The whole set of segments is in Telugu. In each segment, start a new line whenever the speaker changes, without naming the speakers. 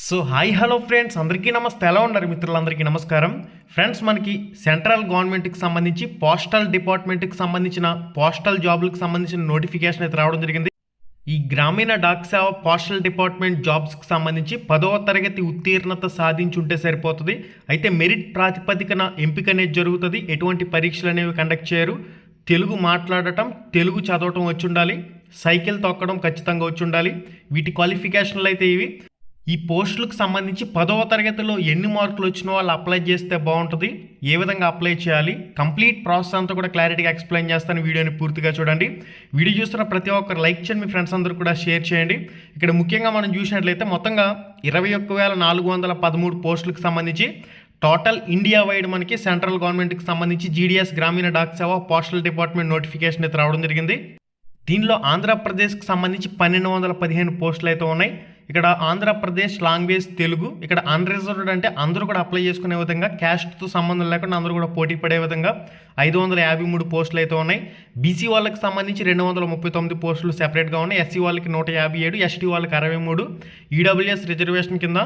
సో హాయ్ హలో ఫ్రెండ్స్, అందరికీ నమస్తే. ఎలా ఉన్నారు మిత్రులందరికీ నమస్కారం. ఫ్రెండ్స్, మనకి సెంట్రల్ గవర్నమెంట్కి సంబంధించి పోస్టల్ డిపార్ట్మెంట్కి సంబంధించిన పోస్టల్ జాబ్లకు సంబంధించిన నోటిఫికేషన్ అయితే రావడం జరిగింది. ఈ గ్రామీణ డాక్ సేవ పోస్టల్ డిపార్ట్మెంట్ జాబ్స్కి సంబంధించి 10వ తరగతి ఉత్తీర్ణత సాధించి ఉంటే సరిపోతుంది. అయితే మెరిట్ ప్రాతిపదికన ఎంపిక అనేది జరుగుతుంది. ఎటువంటి పరీక్షలు అనేవి కండక్ట్ చేయరు. తెలుగు మాట్లాడటం, తెలుగు చదవటం వచ్చి ఉండాలి. సైకిల్ తొక్కడం ఖచ్చితంగా వచ్చి ఉండాలి. వీటి క్వాలిఫికేషన్లు అయితే ఇవి. ఈ పోస్టులకు సంబంధించి 10వ తరగతిలో ఎన్ని మార్కులు వచ్చినా వాళ్ళు అప్లై చేస్తే బాగుంటుంది. ఏ విధంగా అప్లై చేయాలి, కంప్లీట్ ప్రాసెస్ అంతా కూడా క్లారిటీగా ఎక్స్ప్లెయిన్ చేస్తాను. వీడియోని పూర్తిగా చూడండి. వీడియో చూస్తున్న ప్రతి ఒక్కరు లైక్ చేయండి, మీ ఫ్రెండ్స్ అందరూ కూడా షేర్ చేయండి. ఇక్కడ ముఖ్యంగా మనం చూసినట్లయితే మొత్తంగా 21,413 పోస్టులకు సంబంధించి టోటల్ ఇండియా వైడ్ మనకి సెంట్రల్ గవర్నమెంట్కి సంబంధించి జీడీఎస్ గ్రామీణ డాక్ సేవ పోస్టల్ డిపార్ట్మెంట్ నోటిఫికేషన్ అయితే రావడం జరిగింది. దీనిలో ఆంధ్రప్రదేశ్కి సంబంధించి 1215 పోస్టులు అయితే ఉన్నాయి. ఇక్కడ ఆంధ్రప్రదేశ్ లాంగ్వేజ్ తెలుగు, ఇక్కడ అన్రిజర్వ్డ్ అంటే అందరూ కూడా అప్లై చేసుకునే విధంగా, క్యాస్ట్తో సంబంధం లేకుండా అందరూ కూడా పోటీ పడే విధంగా 553 పోస్టులు అయితే ఉన్నాయి. బీసీ వాళ్ళకి సంబంధించి 239 పోస్టులు సెపరేట్గా ఉన్నాయి. ఎస్సీ వాళ్ళకి 157, ఎస్టీ వాళ్ళకి 63, ఈడబ్ల్యూఎస్ రిజర్వేషన్ కింద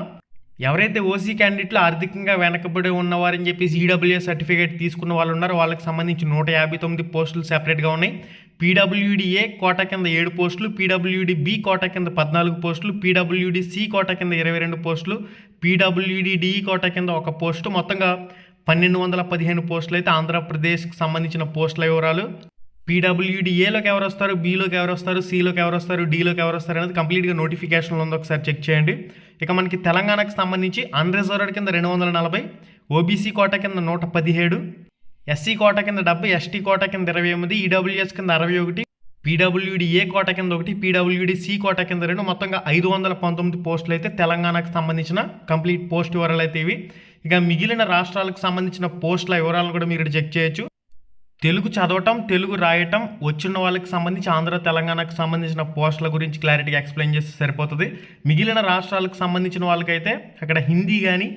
ఎవరైతే ఓసీ క్యాండిడేట్లు ఆర్థికంగా వెనకబడి ఉన్నవారని చెప్పేసి ఈడబ్ల్యూఎస్ సర్టిఫికేట్ తీసుకున్న వాళ్ళు ఉన్నారో వాళ్ళకి సంబంధించి 159 పోస్టులు సెపరేట్గా ఉన్నాయి. పీడబ్ల్యూడీఏ కోటా కింద 7 పోస్టులు, పీడబ్ల్యూడీబీ కోటా కింద 14 పోస్టులు, పీడబ్ల్యూడీసీ కోటా కింద 22 పోస్టులు, పీడబ్ల్యూడీడీఈ కోటా కింద 1 పోస్టు, మొత్తంగా 1215 పోస్టులు అయితే ఆంధ్రప్రదేశ్కి సంబంధించిన పోస్టుల వివరాలు. పీడబ్ల్యూడీఏలోకి ఎవరు వస్తారు, బీలోకి ఎవరు వస్తారు, సీలోకి ఎవరు వస్తారు, డీలోకి ఎవరు వస్తారు అనేది కంప్లీట్గా నోటిఫికేషన్లో ఉంది, ఒకసారి చెక్ చేయండి. ఇక మనకి తెలంగాణకు సంబంధించి అన్రిజర్వ్డ్ కింద 240, ఓబీసీ కోటా కింద 117, ఎస్సీ కోటా కింద 70, ఎస్టీ కోటా కింద 28, ఈడబ్ల్యూఎస్ కింద 61, పీడబ్ల్యూడీఏ కోటా కింద 1, పీడబ్ల్యూడీసీ కోటా కింద 2, మొత్తంగా 519 పోస్టులు అయితే తెలంగాణకు సంబంధించిన కంప్లీట్ పోస్ట్ వివరాలు అయితే ఇవి. ఇక మిగిలిన రాష్ట్రాలకు సంబంధించిన పోస్టుల వివరాలను కూడా మీరు చెక్ చేయొచ్చు. తెలుగు చదవటం, తెలుగు రాయటం వచ్చిన వాళ్ళకి సంబంధించి ఆంధ్ర తెలంగాణకు సంబంధించిన పోస్టుల గురించి క్లారిటీగా ఎక్స్ప్లెయిన్ చేస్తే సరిపోతుంది. మిగిలిన రాష్ట్రాలకు సంబంధించిన వాళ్ళకైతే అక్కడ హిందీ కానీ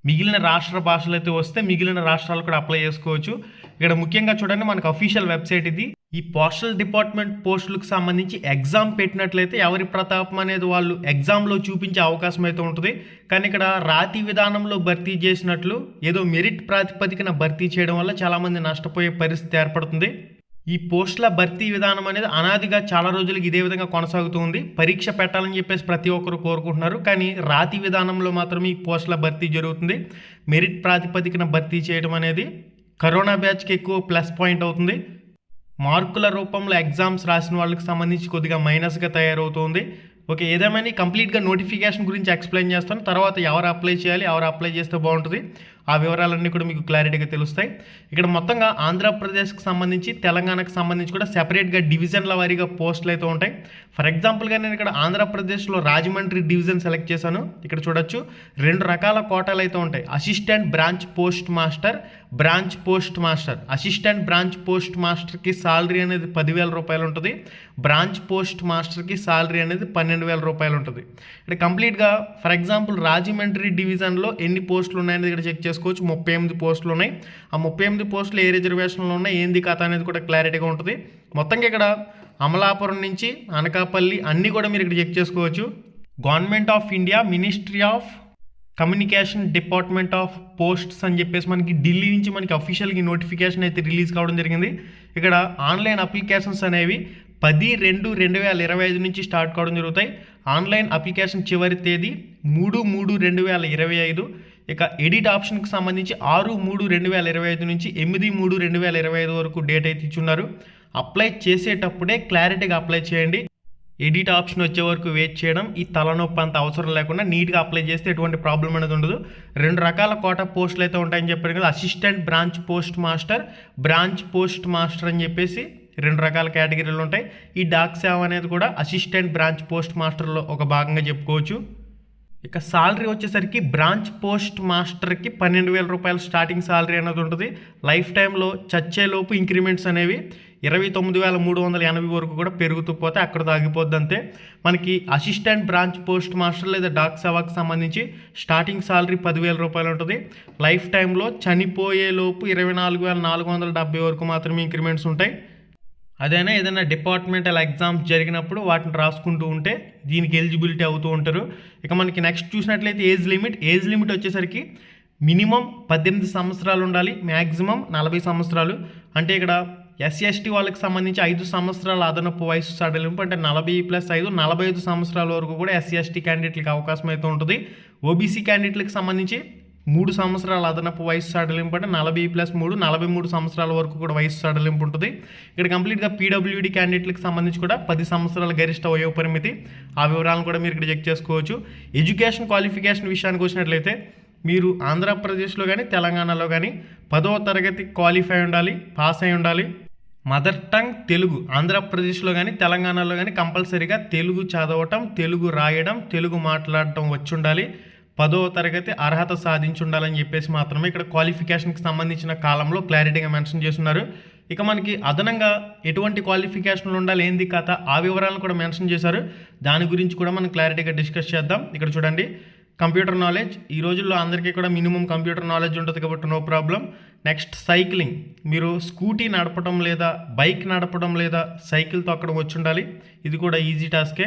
మిగిలిన రాష్ట్ర భాషలు అయితే వస్తే మిగిలిన రాష్ట్రాలు కూడా అప్లై చేసుకోవచ్చు. ఇక్కడ ముఖ్యంగా చూడండి, మనకు అఫీషియల్ వెబ్సైట్ ఇది. ఈ పోస్టల్ డిపార్ట్మెంట్ పోస్టులకు సంబంధించి ఎగ్జామ్ పెట్టినట్లయితే ఎవరి ప్రతాపం అనేది వాళ్ళు ఎగ్జామ్లో చూపించే అవకాశం అయితే ఉంటుంది. కానీ ఇక్కడ రాతి విధానంలో భర్తీ చేసినట్లు ఏదో మెరిట్ ప్రాతిపదికన భర్తీ చేయడం వల్ల చాలామంది నష్టపోయే పరిస్థితి ఏర్పడుతుంది. ఈ పోస్టుల భర్తీ విధానం అనేది అనాదిగా చాలా రోజులకి ఇదే విధంగా కొనసాగుతుంది. పరీక్ష పెట్టాలని చెప్పేసి ప్రతి ఒక్కరు కోరుకుంటున్నారు, కానీ రాతి విధానంలో మాత్రమే ఈ పోస్టుల భర్తీ జరుగుతుంది. మెరిట్ ప్రాతిపదికన భర్తీ చేయడం అనేది కరోనా బ్యాచ్కి ఎక్కువ ప్లస్ పాయింట్ అవుతుంది. మార్కుల రూపంలో ఎగ్జామ్స్ రాసిన వాళ్ళకి సంబంధించి కొద్దిగా మైనస్గా తయారవుతుంది. ఓకే, ఏదేమైనా కంప్లీట్గా నోటిఫికేషన్ గురించి ఎక్స్ప్లెయిన్ చేస్తాను. తర్వాత ఎవరు అప్లై చేయాలి, ఎవరు అప్లై చేస్తే బాగుంటుంది, ఆ వివరాలన్నీ కూడా మీకు క్లారిటీగా తెలుస్తాయి. ఇక్కడ మొత్తంగా ఆంధ్రప్రదేశ్కి సంబంధించి తెలంగాణకు సంబంధించి కూడా సెపరేట్గా డివిజన్ల వారీగా పోస్టులు అయితే ఉంటాయి. ఫర్ ఎగ్జాంపుల్గా నేను ఇక్కడ ఆంధ్రప్రదేశ్లో రాజమండ్రి డివిజన్ సెలెక్ట్ చేశాను. ఇక్కడ చూడొచ్చు 2 రకాల కోటాలు అయితే ఉంటాయి. Assistant branch post master, branch post master. Assistant branch post మాస్టర్కి సాలరీ అనేది 10,000 రూపాయలు ఉంటుంది. బ్రాంచ్ పోస్ట్ మాస్టర్కి సాలరీ అనేది 12,000 రూపాయలు ఉంటుంది. ఇక్కడ కంప్లీట్గా ఫర్ ఎగ్జాంపుల్ రాజమండ్రి డివిజన్లో ఎన్ని పోస్టులు ఉన్నాయనేది ఇక్కడ చెక్ చేసుకోవచ్చు. 38 పోస్టులు ఉన్నాయి. ఆ 38 పోస్టులు ఏ రిజర్వేషన్లో ఉన్నాయి, ఏంది కథ అనేది కూడా క్లారిటీగా ఉంటుంది. మొత్తంగా ఇక్కడ అమలాపురం నుంచి అనకాపల్లి అన్నీ కూడా మీరు ఇక్కడ చెక్ చేసుకోవచ్చు. Government of India ministry of communication department of posts అని చెప్పేసి మనకి ఢిల్లీ నుంచి మనకి అఫీషియల్గా నోటిఫికేషన్ అయితే రిలీజ్ కావడం జరిగింది. ఇక్కడ ఆన్లైన్ అప్లికేషన్స్ అనేవి 10/2/2025 నుంచి స్టార్ట్ కావడం జరుగుతాయి. ఆన్లైన్ అప్లికేషన్ చివరి తేదీ 3/3/2025. ఇక ఎడిట్ ఆప్షన్కి సంబంధించి 6/3/2025 నుంచి 8/3/2025 వరకు డేట్ అయితే ఇచ్చున్నారు. అప్లై చేసేటప్పుడే క్లారిటీగా అప్లై చేయండి. ఎడిట్ ఆప్షన్ వచ్చే వరకు వెయిట్ చేయడం ఈ తలనొప్పి అంత అవసరం లేకుండా నీట్గా అప్లై చేస్తే ఎటువంటి ప్రాబ్లం అనేది ఉండదు. 2 రకాల కోటా పోస్టులు అయితే ఉంటాయని చెప్పారు కదా. Assistant branch post master, branch post master అని చెప్పేసి 2 రకాల కేటగిరీలు ఉంటాయి. ఈ డాక్ సేవ అనేది కూడా అసిస్టెంట్ బ్రాంచ్ పోస్ట్ మాస్టర్లో ఒక భాగంగా చెప్పుకోవచ్చు. ఇక సాలరీ వచ్చేసరికి బ్రాంచ్ పోస్ట్ మాస్టర్కి 12,000 రూపాయలు స్టార్టింగ్ సాలరీ అనేది ఉంటుంది. లైఫ్ టైంలో చచ్చేలోపు ఇంక్రిమెంట్స్ అనేవి 29,380 వరకు కూడా పెరుగుతూ పోతే అక్కడ ఆగిపోద్ది అంతే. మనకి అసిస్టెంట్ బ్రాంచ్ పోస్ట్ మాస్టర్ లేదా డాక్ సేవాకి సంబంధించి స్టార్టింగ్ సాలరీ 10,000 రూపాయలు ఉంటుంది. లైఫ్ టైంలో చనిపోయేలోపు 24,470 వరకు మాత్రమే ఇంక్రిమెంట్స్ ఉంటాయి. అదైనా ఏదైనా డిపార్ట్మెంటల్ ఎగ్జామ్స్ జరిగినప్పుడు వాటిని రాసుకుంటూ ఉంటే దీనికి ఎలిజిబిలిటీ అవుతూ ఉంటారు. ఇక మనకి నెక్స్ట్ చూసినట్లయితే ఏజ్ లిమిట్ వచ్చేసరికి మినిమం 18 సంవత్సరాలు ఉండాలి, మ్యాక్సిమం 40 సంవత్సరాలు. అంటే ఇక్కడ SC/ST వాళ్ళకి సంబంధించి 5 సంవత్సరాల అదనపు వయసు సడలింపు, అంటే 40+5 45 సంవత్సరాల వరకు కూడా SC/ST క్యాండిడేట్లకి అవకాశం అయితే ఉంటుంది. OBC క్యాండిడేట్లకు సంబంధించి 3 సంవత్సరాల అదనపు వయసు సడలింపు, అంటే 40+3 43 సంవత్సరాల వరకు కూడా వయసు సడలింపు ఉంటుంది. ఇక్కడ కంప్లీట్గా PWD క్యాండిడేట్లకు సంబంధించి కూడా 10 సంవత్సరాల గరిష్ట వయో పరిమితి. ఆ వివరాలను కూడా మీరు ఇక్కడ చెక్ చేసుకోవచ్చు. ఎడ్యుకేషన్ క్వాలిఫికేషన్ విషయానికి వచ్చినట్లయితే మీరు ఆంధ్రప్రదేశ్లో కానీ తెలంగాణలో కానీ 10వ తరగతి క్వాలిఫై ఉండాలి, పాస్ అయి ఉండాలి. మదర్ టంగ్ తెలుగు ఆంధ్రప్రదేశ్లో కానీ తెలంగాణలో కానీ కంపల్సరీగా తెలుగు చదవటం, తెలుగు రాయడం, తెలుగు మాట్లాడటం వచ్చి ఉండాలి. 10వ తరగతి అర్హత సాధించి ఉండాలని చెప్పేసి మాత్రమే ఇక్కడ క్వాలిఫికేషన్కి సంబంధించిన కాలంలో క్లారిటీగా మెన్షన్ చేస్తున్నారు. ఇక మనకి అదనంగా ఎటువంటి క్వాలిఫికేషన్లు ఉండాలి, ఏంది కథ, ఆ వివరాలను కూడా మెన్షన్ చేశారు. దాని గురించి కూడా మనం క్లారిటీగా డిస్కస్ చేద్దాం. ఇక్కడ చూడండి, కంప్యూటర్ నాలెడ్జ్ ఈ రోజుల్లో అందరికీ కూడా మినిమం కంప్యూటర్ నాలెడ్జ్ ఉంటుంది కాబట్టి నో ప్రాబ్లం. నెక్స్ట్ సైక్లింగ్, మీరు స్కూటీ నడపడం లేదా బైక్ నడపడం లేదా సైకిల్ తొక్కడం వచ్చి ఉండాలి. ఇది కూడా ఈజీ టాస్కే.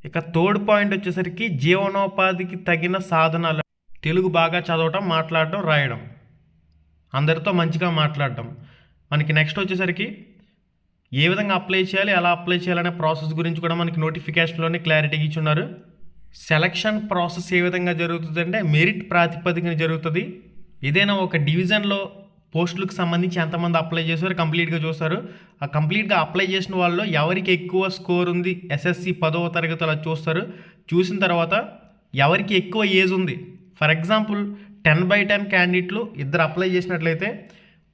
ఇక థర్డ్ పాయింట్ వచ్చేసరికి జీవనోపాధికి తగిన సాధనాలు, తెలుగు బాగా చదవటం, మాట్లాడటం, రాయడం, అందరితో మంచిగా మాట్లాడటం. మనకి నెక్స్ట్ వచ్చేసరికి ఏ విధంగా అప్లై చేయాలి, ఎలా అప్లై చేయాలనే ప్రాసెస్ గురించి కూడా మనకి నోటిఫికేషన్లోనే క్లారిటీగా ఇచ్చున్నారు. సెలక్షన్ ప్రాసెస్ ఏ విధంగా జరుగుతుందంటే మెరిట్ ప్రాతిపదికన జరుగుతుంది. ఏదైనా ఒక డివిజన్లో పోస్టులకు సంబంధించి ఎంతమంది అప్లై చేశారో కంప్లీట్గా చూస్తారు. ఆ కంప్లీట్గా అప్లై చేసిన వాళ్ళు ఎవరికి ఎక్కువ స్కోర్ ఉంది SSC 10వ తరగతి అలా చూస్తారు. చూసిన తర్వాత ఎవరికి ఎక్కువ ఏజ్ ఉంది, ఫర్ ఎగ్జాంపుల్ 10/10 క్యాండిడేట్లు ఇద్దరు అప్లై చేసినట్లయితే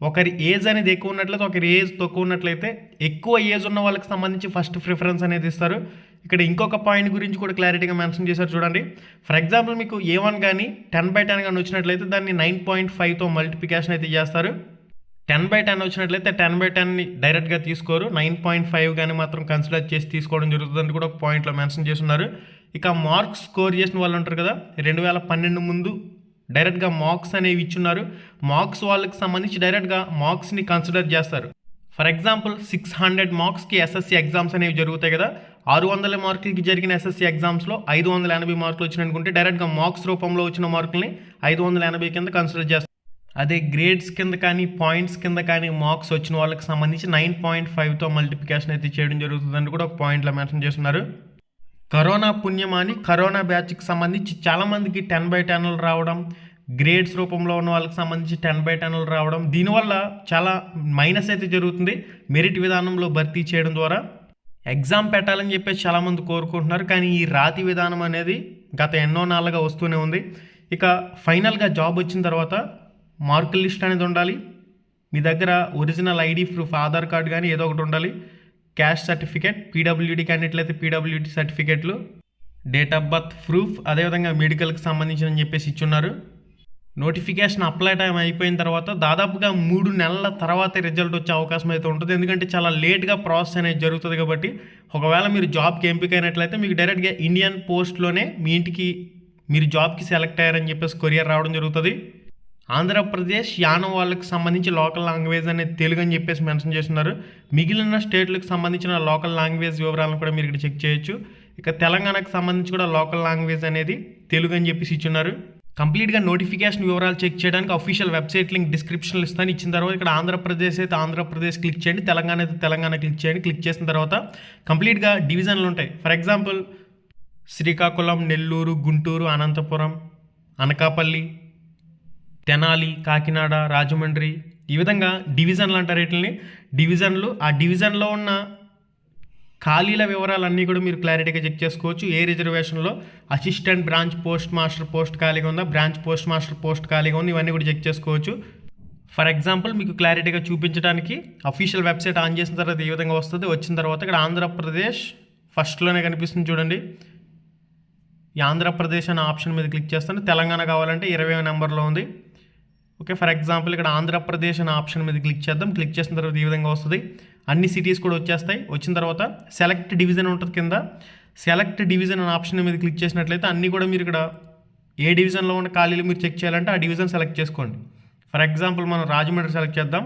ఒకరి ఏజ్ అనేది ఎక్కువ ఉన్నట్లయితే ఒకరి ఏజ్ తక్కువ ఉన్నట్లయితే ఎక్కువ ఏజ్ ఉన్న వాళ్ళకి సంబంధించి ఫస్ట్ ప్రిఫరెన్స్ అనేది ఇస్తారు. ఇక్కడ ఇంకొక పాయింట్ గురించి కూడా క్లారిటీగా మెన్షన్ చేశారు చూడండి. ఫర్ ఎగ్జాంపుల్ మీకు A1 కానీ 10/10 కానీ వచ్చినట్లయితే దాన్ని 9.5తో మల్టిప్లికేషన్ అయితే చేస్తారు. 10/10 వచ్చినట్లయితే 10/10ని డైరెక్ట్గా తీసుకోరు, 9.5 కానీ మాత్రం కన్సిడర్ చేసి తీసుకోవడం జరుగుతుందని కూడా ఒక పాయింట్లో మెన్షన్ చేస్తున్నారు. ఇక మార్క్స్ స్కోర్ చేసిన వాళ్ళు ఉంటారు కదా, 2012 ముందు డైరెక్ట్గా మార్క్స్ అనేవి ఇచ్చున్నారు. మార్క్స్ వాళ్ళకి సంబంధించి డైరెక్ట్గా మార్క్స్ని కన్సిడర్ చేస్తారు. ఫర్ ఎగ్జాంపుల్ 600 మార్క్స్కి SSC ఎగ్జామ్స్ అనేవి జరుగుతాయి కదా, 600 మార్కులకి జరిగిన SSC ఎగ్జామ్స్లో 580 మార్కులు వచ్చిననుకుంటే డైరెక్ట్గా మార్క్స్ రూపంలో వచ్చిన మార్కుల్ని 580 కింద కన్సిడర్ చేస్తారు. అదే గ్రేడ్స్ కింద కానీ పాయింట్స్ కింద కానీ మార్క్స్ వచ్చిన వాళ్ళకి సంబంధించి 9.5తో మల్టిప్లికేషన్ అయితే చేయడం జరుగుతుందని కూడా ఒక పాయింట్లో మెన్షన్ చేస్తున్నారు. కరోనా పుణ్యమాని కరోనా బ్యాచ్కి సంబంధించి చాలామందికి 10/10 రావడం, గ్రేడ్స్ రూపంలో ఉన్న వాళ్ళకి సంబంధించి 10/10 రావడం, దీనివల్ల చాలా మైనస్ అయితే జరుగుతుంది. మెరిట్ విధానంలో భర్తీ చేయడం ద్వారా ఎగ్జామ్ పెట్టాలని చెప్పేసి చాలామంది కోరుకుంటున్నారు, కానీ ఈ రాతి విధానం అనేది గత ఎన్నో నాళ్ళుగా వస్తూనే ఉంది. ఇక ఫైనల్గా జాబ్ వచ్చిన తర్వాత మార్కుల లిస్ట్ అనేది ఉండాలి. మీ దగ్గర original ID proof, Aadhaar card కానీ ఏదో ఒకటి ఉండాలి. క్యాస్ట్ సర్టిఫికేట్, PWD క్యాండిడేట్లు అయితే PWD సర్టిఫికేట్లు, డేట్ ఆఫ్ బర్త్ ప్రూఫ్, అదేవిధంగా మెడికల్కి సంబంధించిన చెప్పేసి ఇచ్చున్నారు. నోటిఫికేషన్ అప్లై టైం అయిపోయిన తర్వాత దాదాపుగా 3 నెలల తర్వాతే రిజల్ట్ వచ్చే అవకాశం అయితే ఉంటుంది. ఎందుకంటే చాలా లేట్గా ప్రాసెస్ అనేది జరుగుతుంది కాబట్టి ఒకవేళ మీరు జాబ్కి ఎంపికైనట్లయితే మీకు డైరెక్ట్గా ఇండియన్ పోస్ట్లోనే మీ ఇంటికి మీరు జాబ్కి సెలెక్ట్ అయ్యారని చెప్పేసి కొరియర్ రావడం జరుగుతుంది. ఆంధ్రప్రదేశ్ యానం వాళ్ళకి సంబంధించి లోకల్ లాంగ్వేజ్ అనేది తెలుగు అని చెప్పేసి మెన్షన్ చేస్తున్నారు. మిగిలిన స్టేట్లకు సంబంధించిన లోకల్ లాంగ్వేజ్ వివరాలను కూడా మీరు ఇక్కడ చెక్ చేయొచ్చు. ఇక తెలంగాణకు సంబంధించి కూడా లోకల్ లాంగ్వేజ్ అనేది తెలుగు అని చెప్పేసి ఇచ్చున్నారు. కంప్లీట్గా నోటిఫికేషన్ వివరాలు చెక్ చేయడానికి అఫీషియల్ వెబ్సైట్ లింక్ డిస్క్రిప్షన్లో ఇస్తాను. ఇచ్చిన తర్వాత ఇక్కడ ఆంధ్రప్రదేశ్ అయితే ఆంధ్రప్రదేశ్ క్లిక్ చేయండి, తెలంగాణ అయితే తెలంగాణ క్లిక్ చేయండి. క్లిక్ చేసిన తర్వాత కంప్లీట్గా డివిజన్లు ఉంటాయి. ఫర్ ఎగ్జాంపుల్ శ్రీకాకుళం, నెల్లూరు, గుంటూరు, అనంతపురం, అనకాపల్లి, తెనాలి, కాకినాడ, రాజమండ్రి, ఈ విధంగా డివిజన్లు అంటారు వీటిని. డివిజన్లు, ఆ డివిజన్లో ఉన్న ఖాళీల వివరాలన్నీ కూడా మీరు క్లారిటీగా చెక్ చేసుకోవచ్చు. ఏ రిజర్వేషన్లో assistant branch post master post ఖాళీగా ఉందా, బ్రాంచ్ పోస్ట్ మాస్టర్ పోస్ట్ ఖాళీగా ఉంది, ఇవన్నీ కూడా చెక్ చేసుకోవచ్చు. ఫర్ ఎగ్జాంపుల్ మీకు క్లారిటీగా చూపించడానికి అఫీషియల్ వెబ్సైట్ ఆన్ చేసిన తర్వాత ఈ విధంగా వస్తుంది. వచ్చిన తర్వాత ఇక్కడ ఆంధ్రప్రదేశ్ ఫస్ట్లోనే కనిపిస్తుంది చూడండి. ఈ ఆంధ్రప్రదేశ్ అనే ఆప్షన్ మీద క్లిక్ చేస్తాను. తెలంగాణ కావాలంటే 20వ నెంబర్లో ఉంది. ఓకే, ఫర్ ఎగ్జాంపుల్ ఇక్కడ ఆంధ్రప్రదేశ్ అనే ఆప్షన్ మీద క్లిక్ చేద్దాం. క్లిక్ చేసిన తర్వాత ఈ విధంగా వస్తుంది. అన్ని సిటీస్ కూడా వచ్చేస్తాయి. వచ్చిన తర్వాత సెలెక్ట్ డివిజన్ ఉంటుంది కింద. సెలెక్ట్ డివిజన్ అనే ఆప్షన్ మీద క్లిక్ చేసినట్లయితే అన్నీ కూడా మీరు ఇక్కడ ఏ డివిజన్లో ఉన్న ఖాళీలు మీరు చెక్ చేయాలంటే ఆ డివిజన్ సెలెక్ట్ చేసుకోండి. ఫర్ ఎగ్జాంపుల్ మనం రాజమండ్రి సెలెక్ట్ చేద్దాం.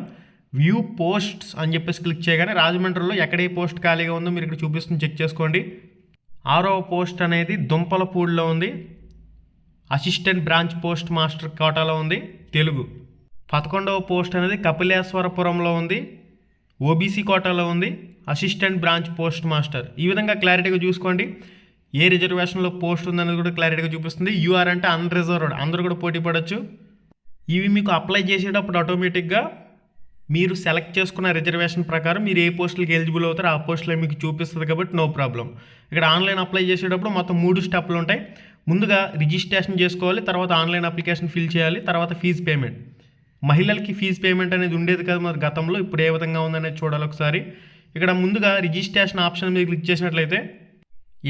వ్యూ పోస్ట్స్ అని చెప్పేసి క్లిక్ చేయగానే రాజమండ్రిలో ఎక్కడ ఏ పోస్ట్ ఖాళీగా ఉందో మీరు ఇక్కడ చూపిస్తుంది, చెక్ చేసుకోండి. 6వ పోస్ట్ అనేది దుంపలపూడిలో ఉంది. అసిస్టెంట్ బ్రాంచ్ పోస్ట్ మాస్టర్ కోటాలో ఉంది తెలుగు. 11వ పోస్ట్ అనేది కపిలేశ్వరపురంలో ఉంది, ఓబీసీ కోటాలో ఉంది, అసిస్టెంట్ బ్రాంచ్ పోస్ట్ మాస్టర్. ఈ విధంగా క్లారిటీగా చూసుకోండి. ఏ రిజర్వేషన్లో పోస్ట్ ఉందనేది కూడా క్లారిటీగా చూపిస్తుంది. యూఆర్ అంటే అన్రిజర్వ్డ్, అందరూ కూడా పోటీ పడవచ్చు. ఇవి మీకు అప్లై చేసేటప్పుడు ఆటోమేటిక్గా మీరు సెలెక్ట్ చేసుకున్న రిజర్వేషన్ ప్రకారం మీరు ఏ పోస్టులకి ఎలిజిబుల్ అవుతారో ఆ పోస్టులు మీకు చూపిస్తుంది కాబట్టి నో ప్రాబ్లం. ఇక్కడ ఆన్లైన్ అప్లై చేసేటప్పుడు మొత్తం 3 స్టెప్లు ఉంటాయి. ముందుగా రిజిస్ట్రేషన్ చేసుకోవాలి, తర్వాత ఆన్లైన్ అప్లికేషన్ ఫిల్ చేయాలి, తర్వాత ఫీజు పేమెంట్. మహిళలకి ఫీజు పేమెంట్ అనేది ఉండేది కదా మరి గతంలో, ఇప్పుడు ఏ విధంగా ఉందనేది చూడాలి ఒకసారి. ఇక్కడ ముందుగా రిజిస్ట్రేషన్ ఆప్షన్ మీద క్లిక్ చేసినట్లయితే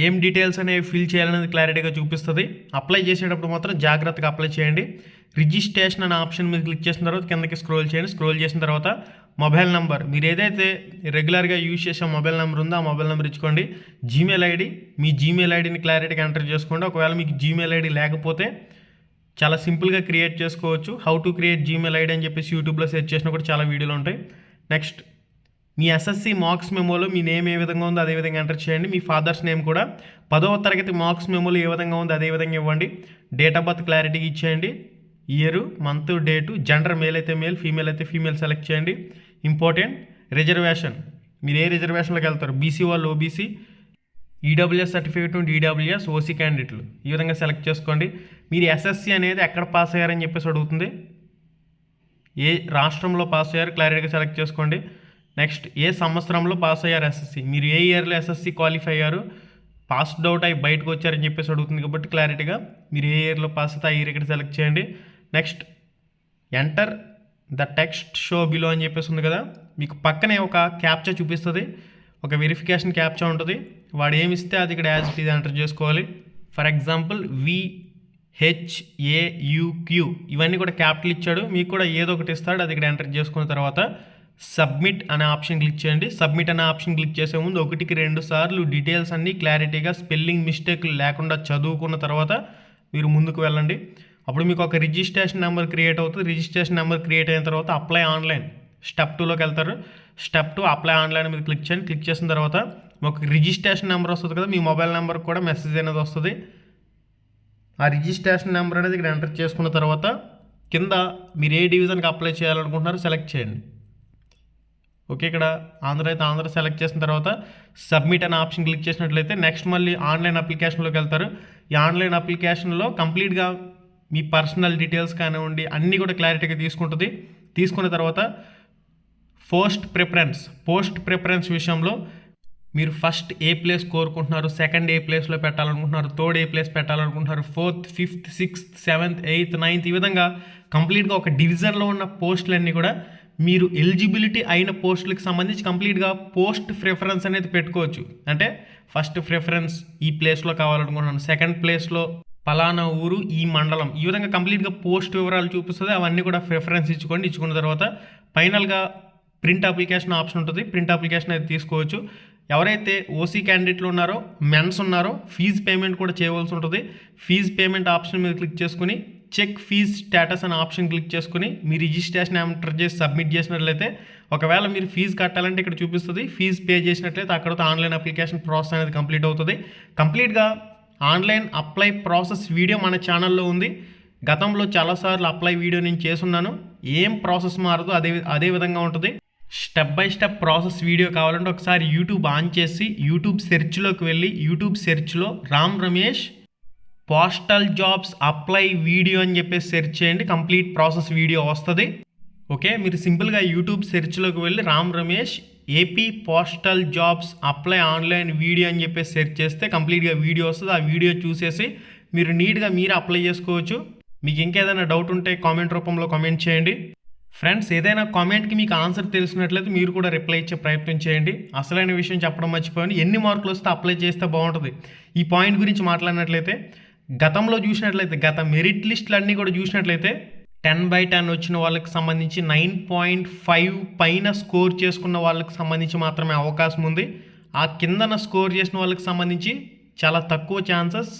ఏం డీటెయిల్స్ అనేవి ఫిల్ చేయాలనేది క్లారిటీగా చూపిస్తుంది. అప్లై చేసేటప్పుడు మాత్రం జాగ్రత్తగా అప్లై చేయండి. రిజిస్ట్రేషన్ అనే ఆప్షన్ మీద క్లిక్ చేసిన తర్వాత కిందకి స్క్రోల్ చేయండి. స్క్రోల్ చేసిన తర్వాత మొబైల్ నెంబర్, మీరు ఏదైతే రెగ్యులర్గా యూజ్ చేసే మొబైల్ నెంబర్ ఉందో ఆ మొబైల్ నెంబర్ ఇచ్చుకోండి. జీమెయిల్ ఐడి, మీ జీమెయిల్ ఐడిని క్లారిటీగా ఎంటర్ చేసుకోండి. ఒకవేళ మీకు జీమెయిల్ ఐడి లేకపోతే చాలా సింపుల్గా క్రియేట్ చేసుకోవచ్చు. How to create Gmail ID అని చెప్పేసి యూట్యూబ్లో సెర్చ్ చేసినా కూడా చాలా వీడియోలు ఉంటాయి. నెక్స్ట్ మీ ఎస్ఎస్సి మార్క్స్ మెమోలో మీ నేమ్ ఏ విధంగా ఉందో అదే విధంగా ఎంటర్ చేయండి. మీ ఫాదర్స్ నేమ్ కూడా 10వ తరగతి మార్క్స్ మెమోలో ఏ విధంగా ఉందో అదే విధంగా ఇవ్వండి. డేట్ ఆఫ్ బర్త్ క్లారిటీగా ఇచ్చేయండి. Year, month, date, gender male అయితే మేల్, ఫీమేల్ అయితే ఫీమేల్ సెలెక్ట్ చేయండి. ఇంపార్టెంట్ రిజర్వేషన్, మీరు ఏ రిజర్వేషన్లోకి వెళ్తారు, బీసీ వాళ్ళు ఓబీసీ, ఈడబ్ల్యూఎస్ సర్టిఫికేట్ నుండి ఈడబ్ల్యూఎస్, ఓసీ క్యాండిడేట్లు ఈ విధంగా సెలెక్ట్ చేసుకోండి. మీరు ఎస్ఎస్సి అనేది ఎక్కడ పాస్ అయ్యారని చెప్పేసి అడుగుతుంది. ఏ రాష్ట్రంలో పాస్ అయ్యారు క్లారిటీగా సెలెక్ట్ చేసుకోండి. నెక్స్ట్ ఏ సంవత్సరంలో పాస్ అయ్యారు ఎస్ఎస్సి, మీరు ఏ ఇయర్లో ఎస్ఎస్సి క్వాలిఫై అయ్యారు, పాస్డ్ అవుట్ అయ్యి బయటకు వచ్చారని చెప్పేసి అడుగుతుంది కాబట్టి క్లారిటీగా మీరు ఏ ఇయర్లో పాస్ అయితే ఆ ఇయర్ ఇక్కడ సెలెక్ట్ చేయండి. Next enter the text show below అని చెప్పేసి ఉంది కదా, మీకు పక్కనే ఒక క్యాప్చా చూపిస్తుంది, ఒక వెరిఫికేషన్ క్యాప్చా ఉంటుంది. వాడు ఏమి ఇస్తే అది ఇక్కడ యాజ్ ఇట్ ఈజ్ ఎంటర్ చేసుకోవాలి. ఫర్ ఎగ్జాంపుల్ VHAUQ ఇవన్నీ కూడా క్యాపిటల్ ఇచ్చాడు, మీకు కూడా ఏదో ఒకటి ఇస్తాడు, అది ఇక్కడ ఎంటర్ చేసుకున్న తర్వాత సబ్మిట్ అనే ఆప్షన్ క్లిక్ చేయండి. సబ్మిట్ అనే ఆప్షన్ క్లిక్ చేసే ముందు 1కి 2 సార్లు డీటెయిల్స్ అన్నీ క్లారిటీగా స్పెల్లింగ్ మిస్టేక్లు లేకుండా చదువుకున్న తర్వాత మీరు ముందుకు వెళ్ళండి. అప్పుడు మీకు ఒక రిజిస్ట్రేషన్ నెంబర్ క్రియేట్ అవుతుంది. రిజిస్ట్రేషన్ నెంబర్ క్రియేట్ అయిన తర్వాత అప్లై ఆన్లైన్ స్టెప్ 2లోకి వెళ్తారు. స్టెప్ 2 అప్లై ఆన్లైన్ మీద క్లిక్ చేయండి. క్లిక్ చేసిన తర్వాత ఒక రిజిస్ట్రేషన్ నెంబర్ వస్తుంది కదా, మీ మొబైల్ నెంబర్కి కూడా మెసేజ్ అనేది వస్తుంది. ఆ రిజిస్ట్రేషన్ నెంబర్ అనేది ఇక్కడ ఎంటర్ చేసుకున్న తర్వాత కింద మీరు ఏ డివిజన్కి అప్లై చేయాలనుకుంటున్నారో సెలెక్ట్ చేయండి. ఓకే, ఇక్కడ ఆంధ్ర అయితే ఆంధ్ర సెలెక్ట్ చేసిన తర్వాత సబ్మిట్ అనే ఆప్షన్ క్లిక్ చేసినట్లయితే నెక్స్ట్ మళ్ళీ ఆన్లైన్ అప్లికేషన్లోకి వెళ్తారు. ఈ ఆన్లైన్ అప్లికేషన్లో కంప్లీట్గా మీ పర్సనల్ డీటెయిల్స్ కానివ్వండి అన్నీ కూడా క్లారిటీగా తీసుకుంటుంది. తీసుకున్న తర్వాత పోస్ట్ ప్రిఫరెన్స్ విషయంలో మీరు ఫస్ట్ ఏ ప్లేస్ కోరుకుంటున్నారు, సెకండ్ ఏ ప్లేస్లో పెట్టాలనుకుంటున్నారు, థర్డ్ ఏ place పెట్టాలనుకుంటున్నారు, 4th, 5th, 6th, 7th, 8th, 9th ఈ విధంగా కంప్లీట్గా ఒక డివిజన్లో ఉన్న పోస్టులన్నీ కూడా మీరు ఎలిజిబిలిటీ అయిన పోస్టులకు సంబంధించి కంప్లీట్గా పోస్ట్ ప్రిఫరెన్స్ అనేది పెట్టుకోవచ్చు. అంటే ఫస్ట్ ప్రిఫరెన్స్ ఈ ప్లేస్లో కావాలనుకుంటున్నాను, సెకండ్ ప్లేస్లో పలానా ఊరు ఈ మండలం, ఈ విధంగా కంప్లీట్గా పోస్ట్ వివరాలు చూపిస్తుంది. అవన్నీ కూడా ప్రిఫరెన్స్ ఇచ్చుకోండి. ఇచ్చుకున్న తర్వాత ఫైనల్గా ప్రింట్ అప్లికేషన్ ఆప్షన్ ఉంటుంది. ప్రింట్ అప్లికేషన్ అయితే తీసుకోవచ్చు. ఎవరైతే ఓసీ క్యాండిడేట్లు ఉన్నారో, మెన్స్ ఉన్నారో ఫీజు పేమెంట్ కూడా చేయవలసి ఉంటుంది. ఫీజు పేమెంట్ ఆప్షన్ మీద క్లిక్ చేసుకుని చెక్ ఫీజ్ స్టేటస్ అనే ఆప్షన్ క్లిక్ చేసుకుని మీ రిజిస్ట్రేషన్ ఎంటర్ చేసి సబ్మిట్ చేసినట్లయితే ఒకవేళ మీరు ఫీజు కట్టాలంటే ఇక్కడ చూపిస్తుంది. ఫీజు పే చేసినట్లయితే అక్కడ ఆన్లైన్ అప్లికేషన్ ప్రాసెస్ అనేది కంప్లీట్ అవుతుంది. కంప్లీట్గా ఆన్లైన్ అప్లై ప్రాసెస్ వీడియో మన ఛానల్లో ఉంది. గతంలో చాలాసార్లు అప్లై వీడియో నేను చేసున్నాను. ఏం ప్రాసెస్ మారదో అదే విధంగా ఉంటుంది. Step by step process video కావాలంటే ఒకసారి యూట్యూబ్ ఆన్ చేసి యూట్యూబ్ సెర్చ్లోకి వెళ్ళి యూట్యూబ్ సెర్చ్లో Ram Ramesh postal jobs apply video అని చెప్పేసి సెర్చ్ చేయండి. కంప్లీట్ ప్రాసెస్ వీడియో వస్తుంది. ఓకే, మీరు సింపుల్గా యూట్యూబ్ సెర్చ్లోకి వెళ్ళి Ram Ramesh AP postal jobs apply online video అని చెప్పేసి సెర్చ్ చేస్తే కంప్లీట్గా వీడియో వస్తుంది. ఆ వీడియో చూసేసి మీరు నీట్గా మీరు అప్లై చేసుకోవచ్చు. మీకు ఇంకేదైనా డౌట్ ఉంటే కామెంట్ రూపంలో కామెంట్ చేయండి. ఫ్రెండ్స్, ఏదైనా కామెంట్కి మీకు ఆన్సర్ తెలిసినట్లయితే మీరు కూడా రిప్లై ఇచ్చే ప్రయత్నం చేయండి. అసలైన విషయం చెప్పడం మర్చిపోయాను, ఎన్ని మార్కులు వస్తే అప్లై చేస్తే బాగుంటుంది. ఈ పాయింట్ గురించి మాట్లాడినట్లయితే గతంలో చూసినట్లయితే గత మెరిట్ లిస్టులు అన్నీ కూడా చూసినట్లయితే 10/10 వచ్చిన వాళ్ళకి సంబంధించి 9.5 పైన స్కోర్ చేసుకున్న వాళ్ళకి సంబంధించి మాత్రమే అవకాశం ఉంది. ఆ కిందన స్కోర్ చేసిన వాళ్ళకి సంబంధించి చాలా తక్కువ ఛాన్సెస్.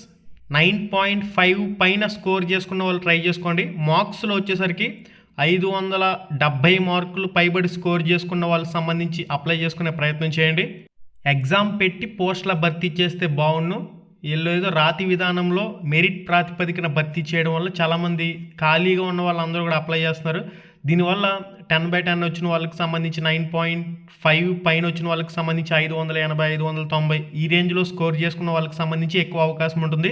9.5 పైన స్కోర్ చేసుకున్న వాళ్ళు ట్రై చేసుకోండి. మార్క్స్లో వచ్చేసరికి 570 మార్కులు పైబడి స్కోర్ చేసుకున్న వాళ్ళకి సంబంధించి అప్లై చేసుకునే ప్రయత్నం చేయండి. ఎగ్జామ్ పెట్టి పోస్టుల భర్తీ చేస్తే బాగుండు. ఏదో రాతి విధానంలో మెరిట్ ప్రాతిపదికన భర్తీ చేయడం వల్ల చాలామంది ఖాళీగా ఉన్న వాళ్ళందరూ కూడా అప్లై చేస్తున్నారు. దీనివల్ల 10/10 వచ్చిన వాళ్ళకి సంబంధించి 9.5 పైన వచ్చిన వాళ్ళకి సంబంధించి 580, 590 ఈ రేంజ్లో స్కోర్ చేసుకున్న వాళ్ళకి సంబంధించి ఎక్కువ అవకాశం ఉంటుంది.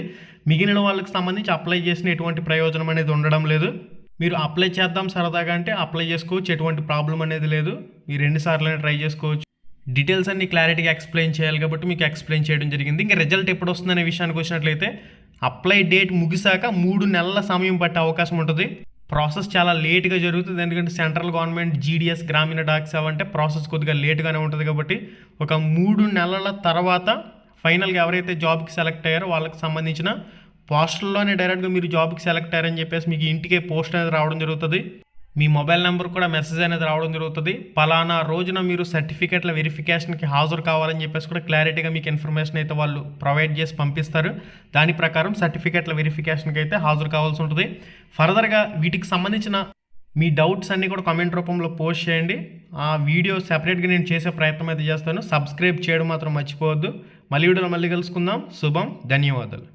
మిగిలిన వాళ్ళకి సంబంధించి అప్లై చేసిన ఎటువంటి ప్రయోజనం అనేది ఉండడం లేదు. మీరు అప్లై చేద్దాం సరదాగా అంటే అప్లై చేసుకోవచ్చు, ఎటువంటి ప్రాబ్లం అనేది లేదు. మీరు 2 సార్లు ట్రై చేసుకోవచ్చు. డీటెయిల్స్ అన్ని క్లారిటీగా ఎక్స్ప్లెయిన్ చేయాలి కాబట్టి మీకు ఎక్స్ప్లెయిన్ చేయడం జరిగింది. ఇంకా రిజల్ట్ ఎప్పుడు వస్తుందనే విషయానికి వచ్చినట్లయితే అప్లై డేట్ ముగిసాక 3 నెలల సమయం పట్టే అవకాశం ఉంటుంది. ప్రాసెస్ చాలా లేట్గా జరుగుతుంది, ఎందుకంటే సెంట్రల్ గవర్నమెంట్ జీడీఎస్ గ్రామీణ డాక్ సేవ అంటే ప్రాసెస్ కొద్దిగా లేట్గానే ఉంటుంది. కాబట్టి ఒక 3 నెలల తర్వాత ఫైనల్గా ఎవరైతే జాబ్కి సెలెక్ట్ అయ్యారో వాళ్ళకి సంబంధించిన పోస్టల్లోనే డైరెక్ట్గా మీరు జాబ్కి సెలెక్ట్ అయ్యారని చెప్పేసి మీకు ఇంటికే పోస్ట్ అనేది రావడం జరుగుతుంది. మీ మొబైల్ నెంబర్ కూడా మెసేజ్ అనేది రావడం జరుగుతుంది. పలానా రోజున మీరు సర్టిఫికేట్ల వెరిఫికేషన్కి హాజరు కావాలని చెప్పేసి కూడా క్లారిటీగా మీకు ఇన్ఫర్మేషన్ అయితే వాళ్ళు ప్రొవైడ్ చేసి పంపిస్తారు. దాని ప్రకారం సర్టిఫికేట్ల వెరిఫికేషన్కి అయితే హాజరు కావాల్సి ఉంటుంది. ఫర్దర్గా వీటికి సంబంధించిన మీ డౌట్స్ అన్నీ కూడా కామెంట్ రూపంలో పోస్ట్ చేయండి. ఆ వీడియో సెపరేట్గా నేను చేసే ప్రయత్నం అయితే చేస్తాను. సబ్స్క్రైబ్ చేయడం మాత్రం మర్చిపోవద్దు. మళ్ళీ వీడియోలో మళ్ళీ కలుసుకుందాం. శుభం, ధన్యవాదాలు.